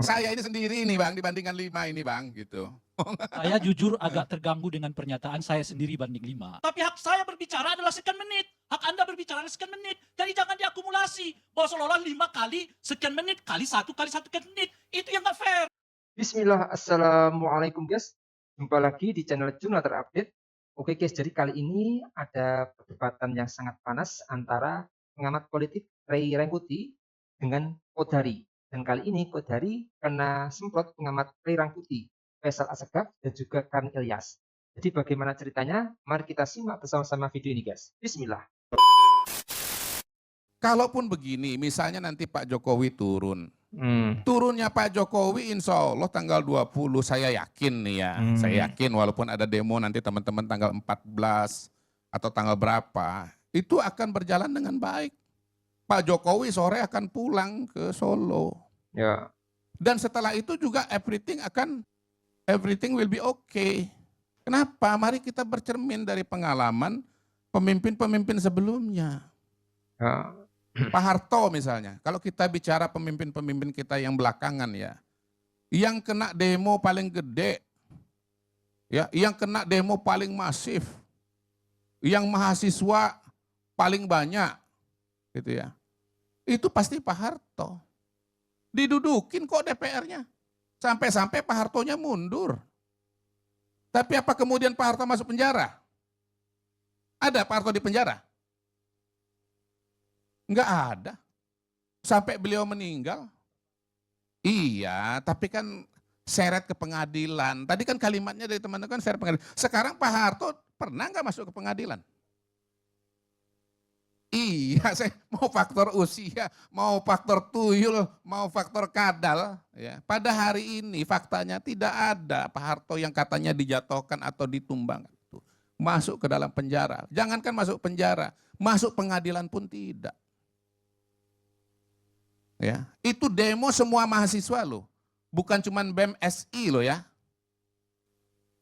saya ini sendiri nih Bang, dibandingkan 5 ini Bang, gitu. Saya jujur agak terganggu dengan pernyataan saya sendiri banding 5. Tapi hak saya berbicara adalah sekian menit. Hak Anda berbicara adalah sekian menit. Jadi jangan diakumulasi. Bahwa seolah-olah 5 kali sekian menit, kali satu sekian menit. Itu yang gak fair. Bismillah, assalamualaikum guys. Jumpa lagi di channel Jurnal Terupdate. Oke guys, jadi kali ini ada perdebatan yang sangat panas antara pengamat politik Ray Rangkuti dengan Kodari. Dan kali ini Kodari kena semprot pengamat Ray Rangkuti, Faisal Assegaf dan juga Khan Ilyas. Jadi bagaimana ceritanya? Mari kita simak bersama-sama video ini guys. Bismillah. Kalaupun begini, misalnya nanti Pak Jokowi turun. Turunnya Pak Jokowi insya Allah tanggal 20 saya yakin nih ya. Saya yakin walaupun ada demo nanti teman-teman tanggal 14 atau tanggal berapa. Itu akan berjalan dengan baik. Pak Jokowi sore akan pulang ke Solo. Ya. Dan setelah itu juga everything will be okay. Kenapa? Mari kita bercermin dari pengalaman pemimpin-pemimpin sebelumnya. Ya. Pak Harto misalnya, kalau kita bicara pemimpin-pemimpin kita yang belakangan ya, yang kena demo paling gede, ya, yang kena demo paling masif, yang mahasiswa paling banyak, gitu ya, itu pasti Pak Harto. Didudukin kok DPR-nya, sampai-sampai Pak Hartonya mundur. Tapi apa kemudian Pak Harto masuk penjara? Ada Pak Harto di penjara? Enggak ada. Sampai beliau meninggal. Iya, tapi kan seret ke pengadilan. Tadi kan kalimatnya dari teman-teman kan seret pengadilan. Sekarang Pak Harto pernah nggak masuk ke pengadilan? Iya, saya mau faktor usia, mau faktor tuyul, mau faktor kadal. Ya. Pada hari ini faktanya tidak ada Pak Harto yang katanya dijatuhkan atau ditumbangkan. Masuk ke dalam penjara. Jangankan masuk penjara, masuk pengadilan pun tidak. Ya, itu demo semua mahasiswa loh, bukan cuma BEM SI loh ya.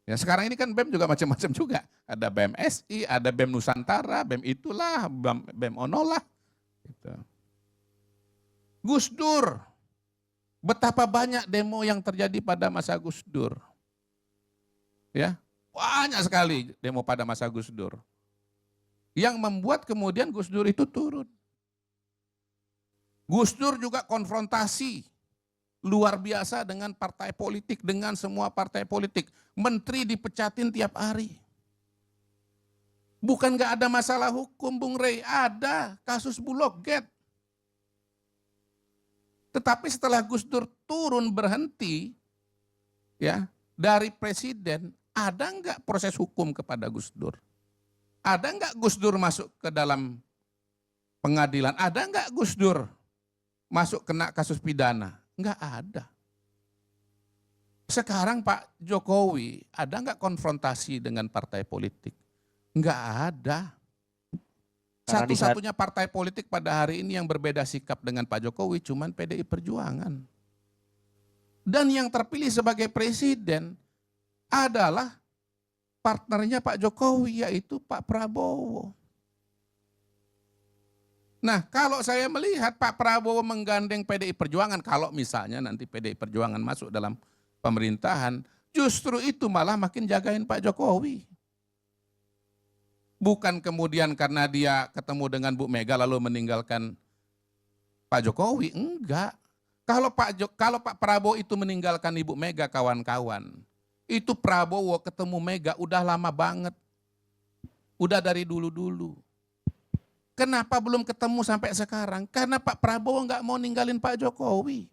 Ya sekarang ini kan BEM juga macam-macam juga, ada BEM SI, ada BEM Nusantara, BEM itulah, BEM Onolah. Gitu. Gus Dur, betapa banyak demo yang terjadi pada masa Gus Dur. Ya, banyak sekali demo pada masa Gus Dur. Yang membuat kemudian Gus Dur itu turun. Gus Dur juga konfrontasi luar biasa dengan partai politik, dengan semua partai politik. Menteri dipecatin tiap hari. Bukan gak ada masalah hukum Bung Rey, ada kasus Bulog Gate. Tetapi setelah Gus Dur turun berhenti ya dari presiden, ada nggak proses hukum kepada Gus Dur? Ada nggak Gus Dur masuk ke dalam pengadilan? Ada nggak Gus Dur masuk kena kasus pidana? Enggak ada. Sekarang Pak Jokowi ada enggak konfrontasi dengan partai politik? Enggak ada. Satu-satunya partai politik pada hari ini yang berbeda sikap dengan Pak Jokowi cuman PDI Perjuangan. Dan yang terpilih sebagai presiden adalah partnernya Pak Jokowi yaitu Pak Prabowo. Nah, kalau saya melihat Pak Prabowo menggandeng PDI Perjuangan, kalau misalnya nanti PDI Perjuangan masuk dalam pemerintahan, justru itu malah makin jagain Pak Jokowi. Bukan kemudian karena dia ketemu dengan Bu Mega lalu meninggalkan Pak Jokowi, enggak. Kalau Pak Prabowo itu meninggalkan Ibu Mega kawan-kawan, itu Prabowo ketemu Mega udah lama banget. Udah dari dulu-dulu. Kenapa belum ketemu sampai sekarang? Karena Pak Prabowo nggak mau ninggalin Pak Jokowi.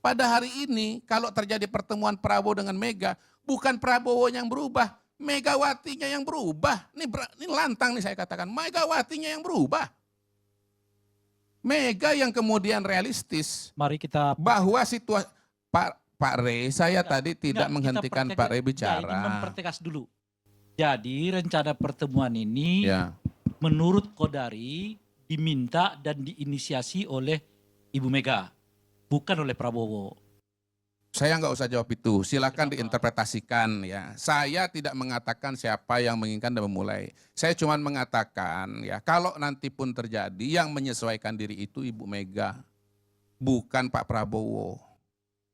Pada hari ini kalau terjadi pertemuan Prabowo dengan Mega, bukan Prabowo yang berubah, Megawatinya yang berubah. Ini lantang nih saya katakan, Megawatinya yang berubah. Mega yang kemudian realistis. Mari kita bahwa situasi Pak Rey, saya tadi tidak menghentikan Pak Rey bicara. Ini mempertegas dulu. Jadi rencana pertemuan ini ya, menurut Kodari diminta dan diinisiasi oleh Ibu Mega, bukan oleh Prabowo. Saya nggak usah jawab itu, silakan diinterpretasikan ya. Saya tidak mengatakan siapa yang menginginkan dan memulai. Saya cuma mengatakan ya kalau nanti pun terjadi yang menyesuaikan diri itu Ibu Mega. bukan Pak Prabowo.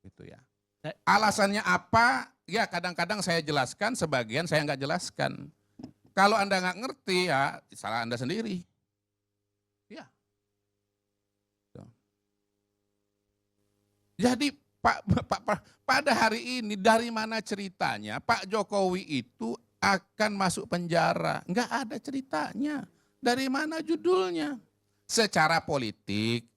Gitu ya. Eh. Alasannya apa? Ya kadang-kadang saya jelaskan, sebagian saya nggak jelaskan. Kalau Anda nggak ngerti ya salah Anda sendiri. Ya. Jadi pada hari ini dari mana ceritanya Pak Jokowi itu akan masuk penjara? Nggak ada ceritanya. Dari mana judulnya? Secara politik,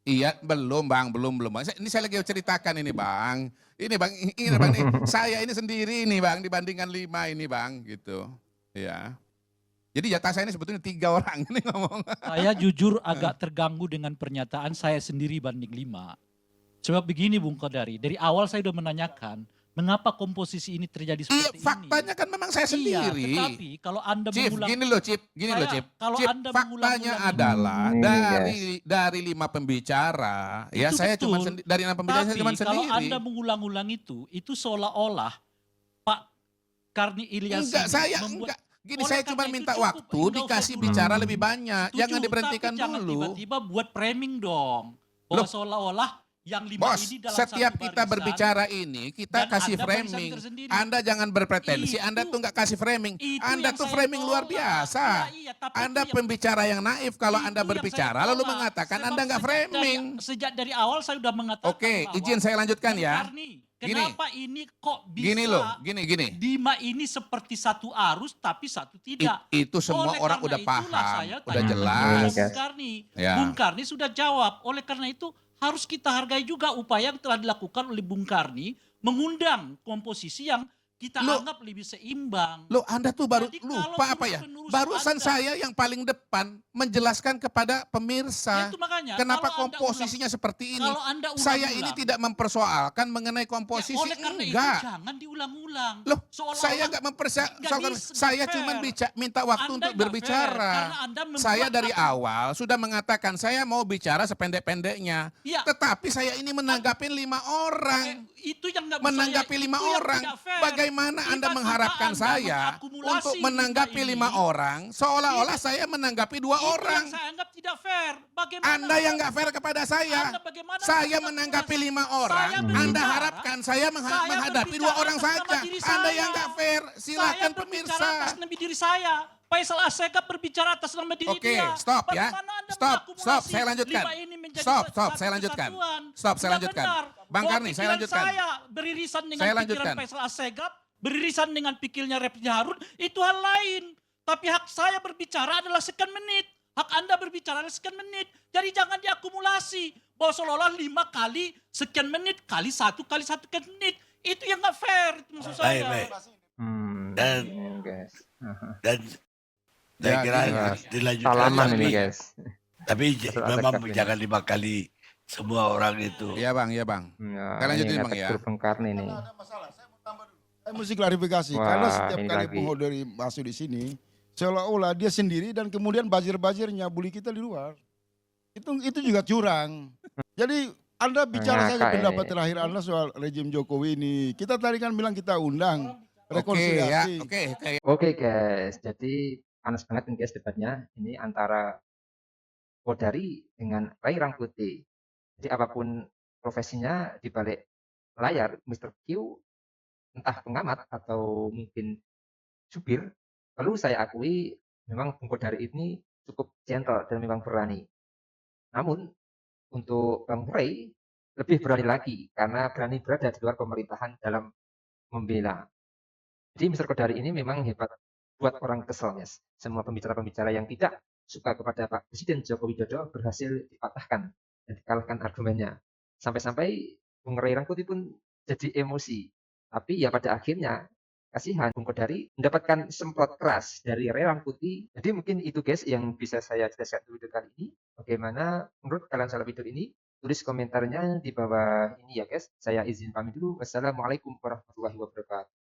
iya belum bang, belum. Ini saya lagi ceritakan ini bang. Ini bang, ini bang, saya ini sendiri ini bang dibandingkan 5 ini bang, gitu. Ya. Jadi jatah saya ini sebetulnya 3 orang ini ngomong. Saya jujur agak terganggu dengan pernyataan saya sendiri banding 5. Sebab begini Bung Kodari, dari awal saya sudah menanyakan, mengapa komposisi ini terjadi seperti ini? Faktanya kan memang saya Iya, sendiri. tetapi kalau Anda Chief, mengulang, gini loh Chief, kalau Chief, Anda faktanya mengulang-ulang adalah ini, dari 5 pembicara, ya Itu saya cuma betul. dari 6 pembicara saya tapi cuma kalau sendiri. Anda mengulang-ulang itu seolah-olah Pak Karni Ilyas Enggak, ini saya membuat. enggak. Gini Oleh saya karena cuma itu minta cukup, waktu enggak usah dikasih dulu. bicara lebih banyak. Jangan Setuju, diberhentikan tapi jangan dulu. tiba-tiba buat framing dong. Bahwa Loh, seolah-olah yang 5 Bos, ini dalam setiap satu kita barisan, berbicara ini kita dan kasih Anda barisan framing. tersendiri. Anda jangan berpretensi, Anda Itu- tuh nggak kasih framing. itu Anda yang tuh saya framing luar tolak. biasa. Iya, tapi Anda itu yang- pembicara yang naif kalau itu Anda yang saya berbicara lalu tolak. mengatakan Sebab Anda nggak framing. Sejak dari awal saya sudah mengatakan Oke, bahwa izin saya lanjutkan Bung ya. Karni, Gini. kenapa ini kok bisa Gini loh, gini. Dima ini seperti satu arus tapi satu tidak. Itu semua Oleh orang karena udah itulah paham, saya udah tanyakan jelas. kepada Bung Karni. Ya. Bung Karni sudah jawab. Oleh karena itu harus kita hargai juga upaya yang telah dilakukan oleh Bung Karni mengundang komposisi yang kita Loh. anggap lebih seimbang. Loh Anda tuh baru Jadi kalau lupa apa ya? penerus-penerus Barusan Anda- saya yang paling depan menjelaskan kepada Ya, pemirsa. itu makanya, Kenapa kalau Anda komposisinya seperti ini? kalau Anda Saya ulang-ulang- ini tidak mempersoalkan mengenai komposisi, oleh karena enggak. itu jangan diulang-ulang. Loh, Seolah-olah saya nggak mempersoalkan. nggak Saya fair. cuma minta waktu Anda untuk nggak berbicara. fair, karena Anda membuat Saya dari apa? awal sudah mengatakan saya mau bicara sependek-pendeknya. Ya. Tetapi saya ini menanggapi 5 orang. Itu yang nggak Menanggapi itu 5 yang orang. tidak fair. Bagaimana Anda Tiba-tiba mengharapkan Anda saya mengakumulasi untuk menanggapi 5 ini. orang seolah-olah saya menanggapi 2 Itu orang. yang saya anggap tidak fair. Bagaimana Anda yang nggak fair kepada saya. Anda bagaimana Saya Anda menanggapi mengakumulasi? 5 orang. Saya berbicara- Anda harapkan saya saya menghadapi 2 berbicara orang atas nama saja. diri Anda saya. yang nggak fair. Silahkan Saya berbicara pemirsa. atas nama diri saya. Faisal Asegaf berbicara atas nama diri Oke, dia. stop ya. Bagaimana Anda Stop, mengakumulasi saya lanjutkan. 5 ini menjadi Stop, satu saya lanjutkan. kesatuan? Stop, saya Tidak lanjutkan. benar. Bang Bahwa Karni, saya pikiran lanjutkan. Saya beririsan dengan Saya pikiran lanjutkan. Faisal Asegaf, beririsan dengan pikirnya Refli Harun, itu hal lain. Tapi hak saya berbicara adalah sekian menit. Hak Anda berbicara adalah sekian menit. Jadi jangan diakumulasi. Bahwa seolah-olah 5 kali sekian menit, kali 1 sekian menit. Itu yang nggak fair. Itu maksud saya. Baik. Dan ini, guys. dan Ya, saya kira gila. dilanjutkan Salaman ini, tapi, guys. tapi Masalah memang tekad ini. jangan 5 kali semua orang itu. Iya bang, iya bang. Ya, Saya lanjutin, ini Bang, ya. Bung Karni nih. Saya mesti klarifikasi Wah, karena setiap ini kali lagi. Bung Hodori masuk di sini seolah-olah dia sendiri dan kemudian bazir-bazirnya bully kita di luar. Itu juga curang. Jadi Anda bicara saja Ngakak pendapat ini. terakhir Anda soal rejim Jokowi ini. Kita tadi kan bilang kita undang Oke ya, rekonsiliasi. oke. Oke guys, jadi panas banget nih guys debatnya. Ini antara Kodari dengan Ray Rangkuti. Jadi apapun profesinya di balik layar, Mr. Q entah pengamat atau mungkin supir, perlu saya akui memang Bung Kodari ini cukup gentle dan memang berani. Namun untuk Bang Ray lebih berani lagi karena berani berada di luar pemerintahan dalam membela. Jadi Mr. Kodari ini memang hebat buat orang kesel, guys. Semua pembicara-pembicara yang tidak suka kepada Pak Presiden Joko Widodo berhasil dipatahkan dan dikalahkan argumennya. Sampai-sampai Bung Ray Rangkuti pun jadi emosi. Tapi ya pada akhirnya kasihan Bung Kodari mendapatkan semprot keras dari Ray Rangkuti. Jadi mungkin itu guys yang bisa saya jelaskan di video kali ini. Bagaimana menurut kalian soal video ini? Tulis komentarnya di bawah ini ya guys. Saya izin pamit dulu. Wassalamualaikum warahmatullahi wabarakatuh.